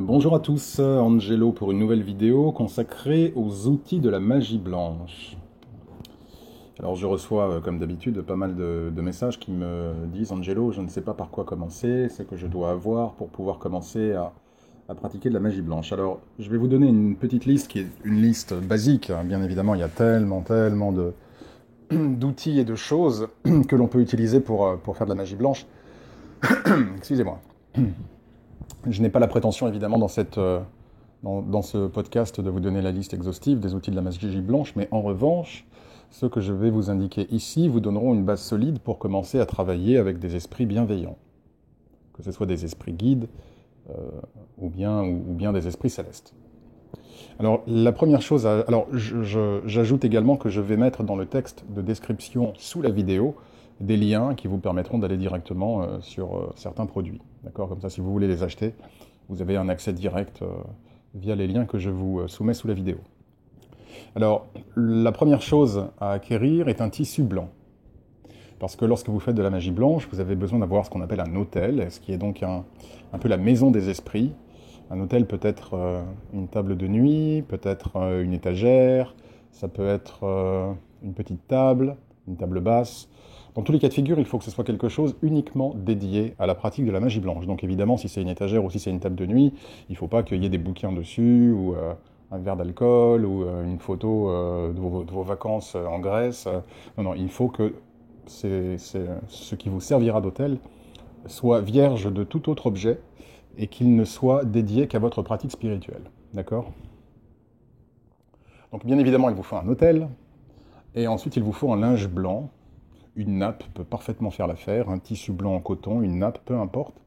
Bonjour à tous, Angelo pour une nouvelle vidéo consacrée aux outils de la magie blanche. Alors je reçois, comme d'habitude, pas mal de messages qui me disent Angelo, je ne sais pas par quoi commencer, ce que je dois avoir pour pouvoir commencer à pratiquer de la magie blanche. Alors je vais vous donner une petite liste qui est une liste basique, hein. Bien évidemment il y a tellement d'outils et de choses que l'on peut utiliser pour faire de la magie blanche. Excusez-moi. Je n'ai pas la prétention, évidemment, dans ce podcast, de vous donner la liste exhaustive des outils de la magie blanche, mais en revanche, ce que je vais vous indiquer ici vous donneront une base solide pour commencer à travailler avec des esprits bienveillants, que ce soit des esprits guides ou bien des esprits célestes. Alors, la première chose, j'ajoute également que je vais mettre dans le texte de description sous la vidéo des liens qui vous permettront d'aller directement sur certains produits. D'accord ? Comme ça, si vous voulez les acheter, vous avez un accès direct via les liens que je vous soumets sous la vidéo. Alors, la première chose à acquérir est un tissu blanc. Parce que lorsque vous faites de la magie blanche, vous avez besoin d'avoir ce qu'on appelle un autel, ce qui est donc un peu la maison des esprits. Un autel peut être une table de nuit, peut-être une étagère, ça peut être une petite table, une table basse. Dans tous les cas de figure, il faut que ce soit quelque chose uniquement dédié à la pratique de la magie blanche. Donc évidemment, si c'est une étagère ou si c'est une table de nuit, il ne faut pas qu'il y ait des bouquins dessus, ou un verre d'alcool, ou une photo de vos vacances en Grèce. Non, il faut que ce qui vous servira d'autel soit vierge de tout autre objet et qu'il ne soit dédié qu'à votre pratique spirituelle. D'accord ? Donc bien évidemment, il vous faut un autel, et ensuite il vous faut un linge blanc. Une nappe peut parfaitement faire l'affaire, un tissu blanc en coton, une nappe, peu importe.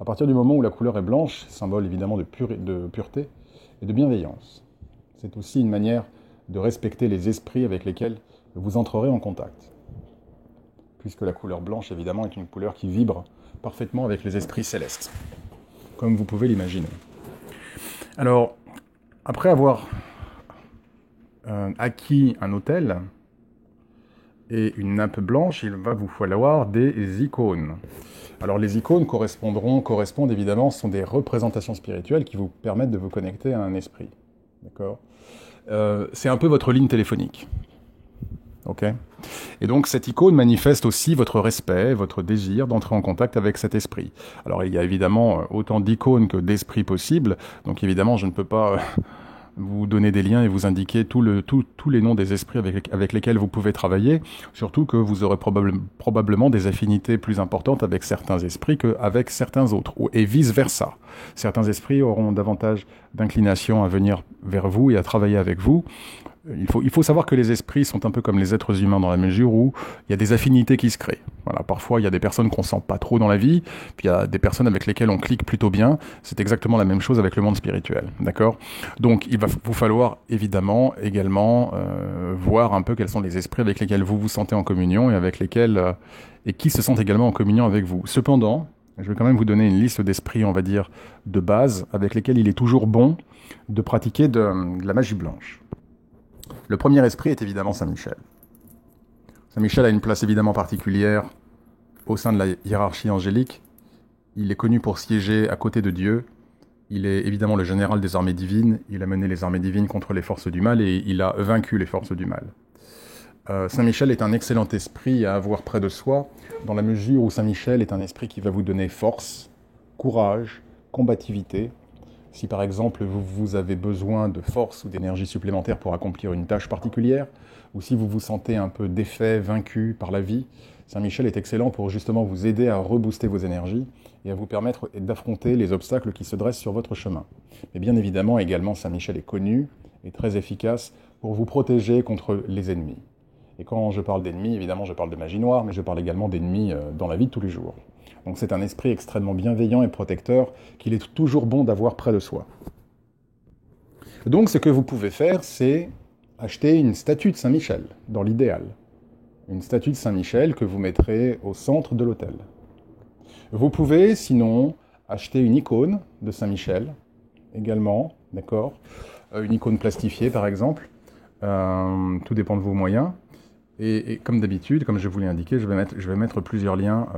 À partir du moment où la couleur est blanche, symbole évidemment de pureté et de bienveillance. C'est aussi une manière de respecter les esprits avec lesquels vous entrerez en contact. Puisque la couleur blanche, évidemment, est une couleur qui vibre parfaitement avec les esprits célestes, comme vous pouvez l'imaginer. Alors, après avoir acquis un autel et une nappe blanche, il va vous falloir des icônes. Alors les icônes correspondent évidemment, sont des représentations spirituelles qui vous permettent de vous connecter à un esprit. D'accord ? C'est un peu votre ligne téléphonique. Ok ? Et donc cette icône manifeste aussi votre respect, votre désir d'entrer en contact avec cet esprit. Alors il y a évidemment autant d'icônes que d'esprits possibles, donc évidemment je ne peux pas vous donner des liens et vous indiquer tous les noms des esprits avec lesquels vous pouvez travailler, surtout que vous aurez probablement des affinités plus importantes avec certains esprits qu'avec certains autres, et vice-versa. Certains esprits auront davantage d'inclination à venir vers vous et à travailler avec vous. Il faut savoir que les esprits sont un peu comme les êtres humains dans la mesure où il y a des affinités qui se créent. Voilà, parfois, il y a des personnes qu'on sent pas trop dans la vie, puis il y a des personnes avec lesquelles on clique plutôt bien. C'est exactement la même chose avec le monde spirituel, d'accord ? Donc, il va vous falloir évidemment également voir un peu quels sont les esprits avec lesquels vous vous sentez en communion et avec lesquels et qui se sentent également en communion avec vous. Cependant, je vais quand même vous donner une liste d'esprits, on va dire, de base, avec lesquels il est toujours bon de pratiquer de la magie blanche. Le premier esprit est évidemment Saint-Michel. Saint-Michel a une place évidemment particulière au sein de la hiérarchie angélique. Il est connu pour siéger à côté de Dieu. Il est évidemment le général des armées divines. Il a mené les armées divines contre les forces du mal et il a vaincu les forces du mal. Saint-Michel est un excellent esprit à avoir près de soi, dans la mesure où Saint-Michel est un esprit qui va vous donner force, courage, combativité. Si par exemple vous avez besoin de force ou d'énergie supplémentaire pour accomplir une tâche particulière, ou si vous vous sentez un peu défait, vaincu par la vie, Saint-Michel est excellent pour justement vous aider à rebooster vos énergies et à vous permettre d'affronter les obstacles qui se dressent sur votre chemin. Mais bien évidemment, également, Saint-Michel est connu et très efficace pour vous protéger contre les ennemis. Et quand je parle d'ennemis, évidemment, je parle de magie noire, mais je parle également d'ennemis dans la vie de tous les jours. Donc c'est un esprit extrêmement bienveillant et protecteur qu'il est toujours bon d'avoir près de soi. Donc ce que vous pouvez faire, c'est acheter une statue de Saint-Michel, dans l'idéal. Une statue de Saint-Michel que vous mettrez au centre de l'autel. Vous pouvez sinon acheter une icône de Saint-Michel, également, d'accord ? Une icône plastifiée par exemple, tout dépend de vos moyens. Et comme d'habitude, comme je vous l'ai indiqué, je vais mettre plusieurs liens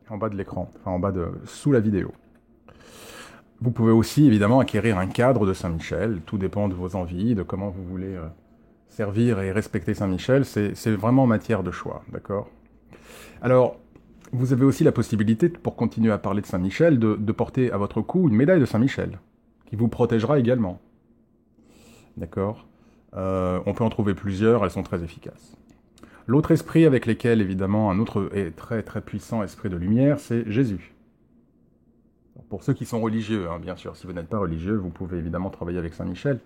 en bas de l'écran, enfin sous la vidéo. Vous pouvez aussi évidemment acquérir un cadre de Saint-Michel, tout dépend de vos envies, de comment vous voulez servir et respecter Saint-Michel, c'est vraiment matière de choix, d'accord? Alors, vous avez aussi la possibilité, pour continuer à parler de Saint-Michel, de porter à votre cou une médaille de Saint-Michel, qui vous protégera également, d'accord? On peut en trouver plusieurs, elles sont très efficaces. L'autre esprit avec lequel, évidemment, un autre est très très puissant esprit de lumière, c'est Jésus. Pour ceux qui sont religieux, hein, bien sûr, si vous n'êtes pas religieux, vous pouvez évidemment travailler avec Saint-Michel.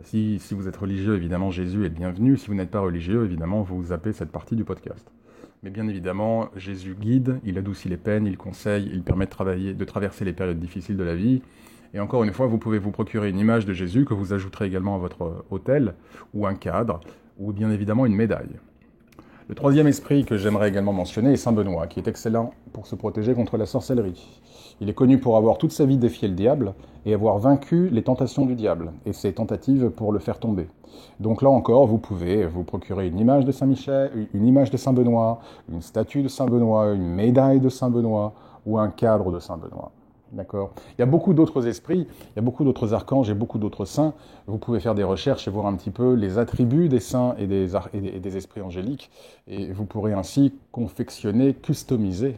Si vous êtes religieux, évidemment, Jésus est le bienvenu. Si vous n'êtes pas religieux, évidemment, vous zappez cette partie du podcast. Mais bien évidemment, Jésus guide, il adoucit les peines, il conseille, il permet de traverser les périodes difficiles de la vie. Et encore une fois, vous pouvez vous procurer une image de Jésus que vous ajouterez également à votre autel, ou un cadre, ou bien évidemment une médaille. Le troisième esprit que j'aimerais également mentionner est Saint Benoît, qui est excellent pour se protéger contre la sorcellerie. Il est connu pour avoir toute sa vie défié le diable et avoir vaincu les tentations du diable et ses tentatives pour le faire tomber. Donc là encore, vous pouvez vous procurer une image de Saint-Michel, une image de Saint Benoît, une statue de Saint Benoît, une médaille de Saint Benoît ou un cadre de Saint Benoît. D'accord. Il y a beaucoup d'autres esprits, il y a beaucoup d'autres archanges et beaucoup d'autres saints. Vous pouvez faire des recherches et voir un petit peu les attributs des saints et des esprits angéliques. Et vous pourrez ainsi confectionner, customiser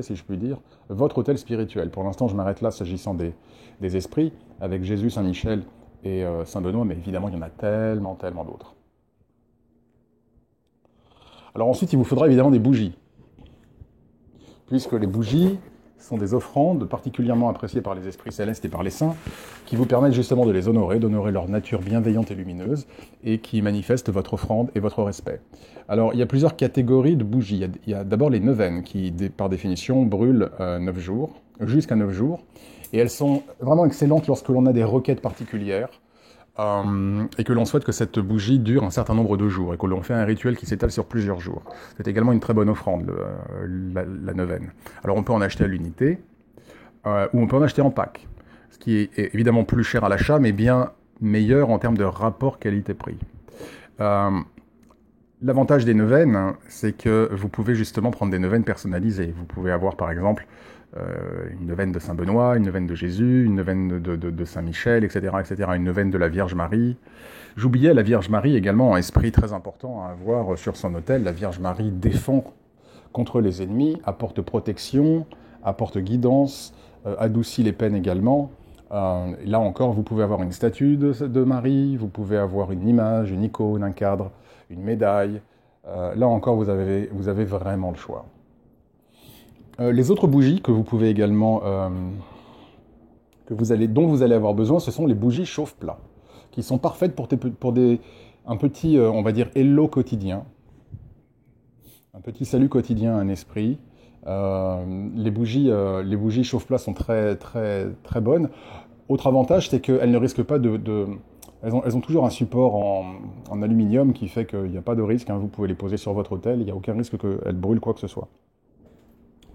si je puis dire, votre autel spirituel. Pour l'instant, je m'arrête là s'agissant des esprits, avec Jésus, Saint-Michel et Saint-Benoît, mais évidemment, il y en a tellement d'autres. Alors ensuite, il vous faudra évidemment des bougies. Puisque les bougies sont des offrandes particulièrement appréciées par les esprits célestes et par les saints, qui vous permettent justement de les honorer, d'honorer leur nature bienveillante et lumineuse, et qui manifestent votre offrande et votre respect. Alors, il y a plusieurs catégories de bougies. Il y a d'abord les neuvaines, qui, par définition, brûlent 9 jours, jusqu'à 9 jours, et elles sont vraiment excellentes lorsque l'on a des requêtes particulières, et que l'on souhaite que cette bougie dure un certain nombre de jours, et que l'on fait un rituel qui s'étale sur plusieurs jours. C'est également une très bonne offrande, la neuvaine. Alors on peut en acheter à l'unité, ou on peut en acheter en pack, ce qui est évidemment plus cher à l'achat, mais bien meilleur en termes de rapport qualité-prix. L'avantage des neuvaines, c'est que vous pouvez justement prendre des neuvaines personnalisées. Vous pouvez avoir par exemple une neuvaine de Saint-Benoît, une neuvaine de Jésus, une neuvaine de Saint-Michel, etc., une neuvaine de la Vierge Marie. J'oubliais la Vierge Marie également, un esprit très important à avoir sur son autel. La Vierge Marie défend contre les ennemis, apporte protection, apporte guidance, adoucit les peines également. Là encore, vous pouvez avoir une statue de Marie, vous pouvez avoir une image, une icône, un cadre, une médaille. Là encore, vous avez vraiment le choix. Les autres bougies que vous pouvez également, dont vous allez avoir besoin, ce sont les bougies chauffe-plat, qui sont parfaites pour un petit, on va dire, hello quotidien, un petit salut quotidien à un esprit. Les bougies chauffe-plat sont très bonnes. Autre avantage, c'est qu'elles ne risquent pas elles ont toujours un support en aluminium qui fait qu'il n'y a pas de risque. Vous pouvez les poser sur votre autel, il n'y a aucun risque qu'elles brûlent quoi que ce soit.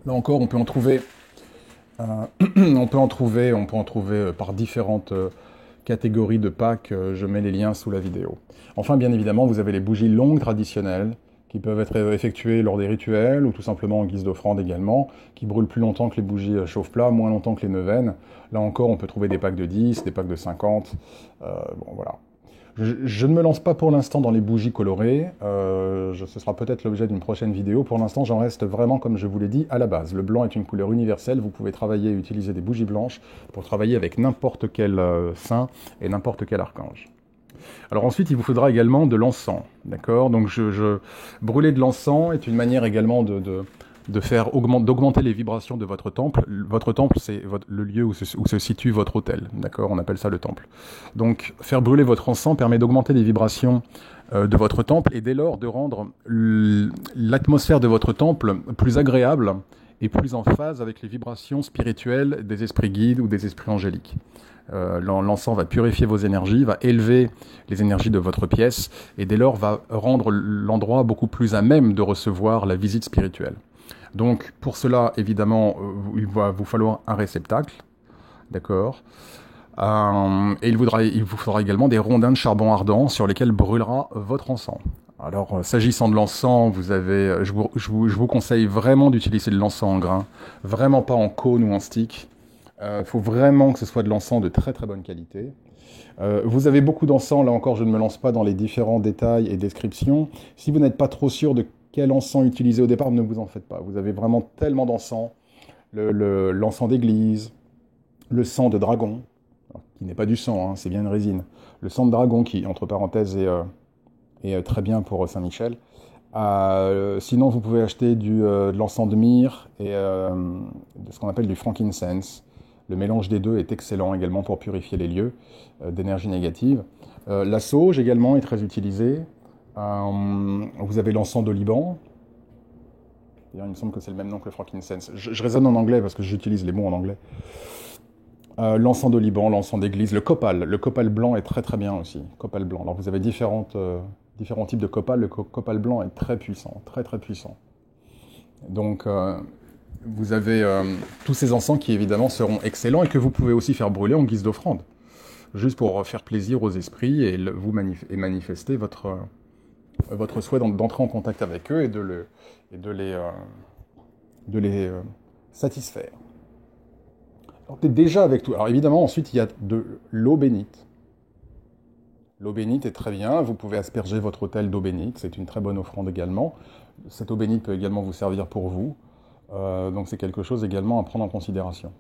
Là encore, on peut en trouver par différentes catégories de packs. Je mets les liens sous la vidéo. Enfin, bien évidemment, vous avez les bougies longues traditionnelles qui peuvent être effectuées lors des rituels ou tout simplement en guise d'offrande également, qui brûlent plus longtemps que les bougies chauffe-plat, moins longtemps que les neuvaines. Là encore, on peut trouver des packs de 10, des packs de 50. Bon, voilà. Je ne me lance pas pour l'instant dans les bougies colorées, ce sera peut-être l'objet d'une prochaine vidéo. Pour l'instant, j'en reste vraiment, comme je vous l'ai dit, à la base. Le blanc est une couleur universelle, vous pouvez travailler et utiliser des bougies blanches pour travailler avec n'importe quel saint et n'importe quel archange. Alors ensuite, il vous faudra également de l'encens, d'accord? Donc brûler de l'encens est une manière également d'augmenter les vibrations de votre temple. Votre temple, c'est le lieu où se situe votre autel, d'accord? On appelle ça le temple. Donc, faire brûler votre encens permet d'augmenter les vibrations de votre temple et dès lors de rendre l'atmosphère de votre temple plus agréable et plus en phase avec les vibrations spirituelles des esprits guides ou des esprits angéliques. L'encens va purifier vos énergies, va élever les énergies de votre pièce et dès lors va rendre l'endroit beaucoup plus à même de recevoir la visite spirituelle. Donc, pour cela, évidemment, il va vous falloir un réceptacle, d'accord, et il vous faudra également des rondins de charbon ardent sur lesquels brûlera votre encens. Alors, s'agissant de l'encens, je vous conseille vraiment d'utiliser de l'encens en grains, vraiment pas en cône ou en stick. faut vraiment que ce soit de l'encens de très très bonne qualité. Vous avez beaucoup d'encens, là encore je ne me lance pas dans les différents détails et descriptions. Si vous n'êtes pas trop sûr de quel encens utiliser au départ, ne vous en faites pas. Vous avez vraiment tellement d'encens, l'encens d'église, le sang de dragon, qui n'est pas du sang, hein, c'est bien une résine. Le sang de dragon qui, entre parenthèses, est très bien pour Saint-Michel. Sinon, vous pouvez acheter de l'encens de myrrhe et de ce qu'on appelle du frankincense. Le mélange des deux est excellent également pour purifier les lieux d'énergie négative. La sauge également est très utilisée. Vous avez l'encens de Liban. D'ailleurs, il me semble que c'est le même nom que le frankincense. Je raisonne en anglais parce que j'utilise les mots en anglais. L'encens de Liban, l'encens d'église, le copal. Le copal blanc est très très bien aussi. Copal blanc. Alors vous avez différents types de copal. Le copal blanc est très puissant, très très puissant. Donc vous avez tous ces encens qui évidemment seront excellents et que vous pouvez aussi faire brûler en guise d'offrande. Juste pour faire plaisir aux esprits et manifester votre souhait d'entrer en contact avec eux et de les satisfaire. Alors, déjà avec tout. Alors évidemment, ensuite, il y a de l'eau bénite. L'eau bénite est très bien. Vous pouvez asperger votre autel d'eau bénite. C'est une très bonne offrande également. Cette eau bénite peut également vous servir pour vous. Donc c'est quelque chose également à prendre en considération.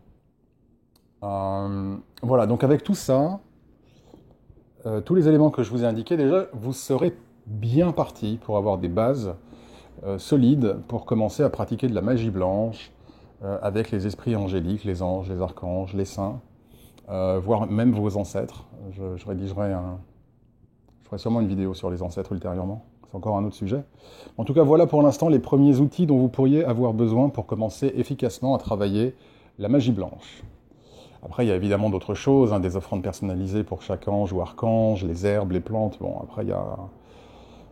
Voilà, donc avec tout ça, tous les éléments que je vous ai indiqués, déjà, vous serez bien parti pour avoir des bases solides pour commencer à pratiquer de la magie blanche avec les esprits angéliques, les anges, les archanges, les saints, voire même vos ancêtres. Je ferai sûrement une vidéo sur les ancêtres ultérieurement. C'est encore un autre sujet. En tout cas, voilà pour l'instant les premiers outils dont vous pourriez avoir besoin pour commencer efficacement à travailler la magie blanche. Après, il y a évidemment d'autres choses, hein, des offrandes personnalisées pour chaque ange ou archange, les herbes, les plantes. Bon, après, il y a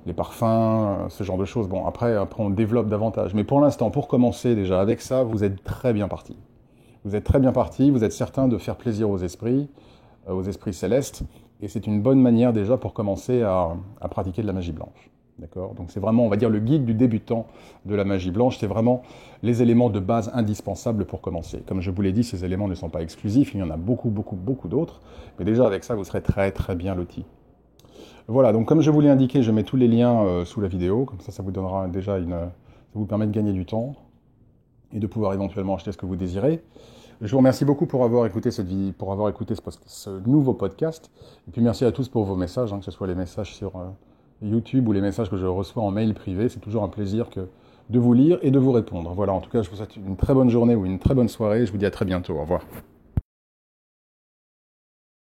les parfums, ce genre de choses. Bon, après on développe davantage. Mais pour l'instant, pour commencer déjà avec ça, vous êtes très bien parti. Vous êtes très bien parti, vous êtes certain de faire plaisir aux esprits célestes. Et c'est une bonne manière déjà pour commencer à pratiquer de la magie blanche. D'accord ? Donc c'est vraiment, on va dire, le guide du débutant de la magie blanche. C'est vraiment les éléments de base indispensables pour commencer. Comme je vous l'ai dit, ces éléments ne sont pas exclusifs. Il y en a beaucoup, beaucoup, beaucoup d'autres. Mais déjà, avec ça, vous serez très, très bien loti. Voilà, donc comme je vous l'ai indiqué, je mets tous les liens sous la vidéo. Comme ça vous donnera déjà ça vous permet de gagner du temps et de pouvoir éventuellement acheter ce que vous désirez. Je vous remercie beaucoup pour avoir écouté ce nouveau podcast. Et puis merci à tous pour vos messages, hein, que ce soit les messages sur YouTube ou les messages que je reçois en mail privé. C'est toujours un plaisir de vous lire et de vous répondre. Voilà, en tout cas, je vous souhaite une très bonne journée ou une très bonne soirée. Je vous dis à très bientôt. Au revoir.